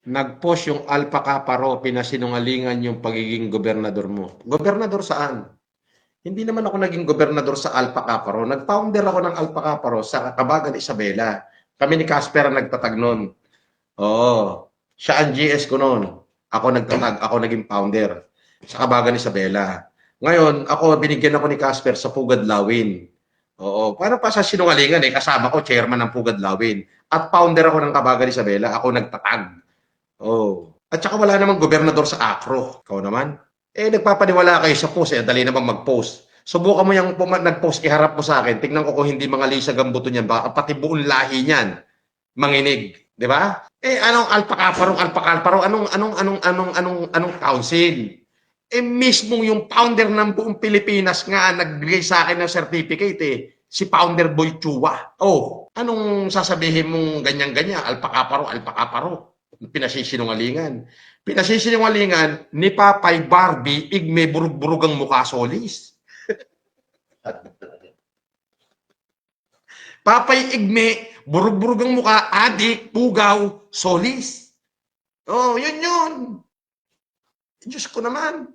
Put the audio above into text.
Nag-post yung Alpha Kaparo, pinasinungalingan yung pagiging gobernador mo. Gobernador saan? Hindi naman ako naging gobernador sa Alpha Kaparo. Nag-founder ako ng Alpha Kaparo sa Kabagan Isabela. Kami ni Casper ang nagtatag nun. Oo. Siya ang GS ko noon. Ako nagtatag, ako naging founder sa Kabagan Isabela. Ngayon, ako binigyan ako ni Casper sa Pugad Lawin. Oo, para pa sa sinungalingan eh, kasama ko chairman ng Pugad Lawin. At founder ako ng Kabagan Isabela, ako nagtatag. Oh. At saka wala namang gobernador sa Acro. Ikaw naman. Eh, nagpapaniwala kayo sa post. Eh, dali naman mag-post. Subukan mo yung nag-post, iharap mo sa akin. Tingnan ko kung hindi mga Lisa Gambuto niyan. Baka pati buong lahi niyan. Manginig. Di ba? Eh, anong alpakaparo, anong council? Eh, mismo yung founder ng buong Pilipinas nga nagbigay sa akin ng certificate eh. Si Founder Boy Chua. Oh, anong sasabihin mong ganyan-ganyan? Alpakaparo. Pinasisinungalingan. Pinasisinungalingan ni Papay Barbie, igme burug-burugang mukha solis. Papay igme, burug-burugang mukha, adik, pugaw, solis. Oh, yun yun. Diyos ko naman.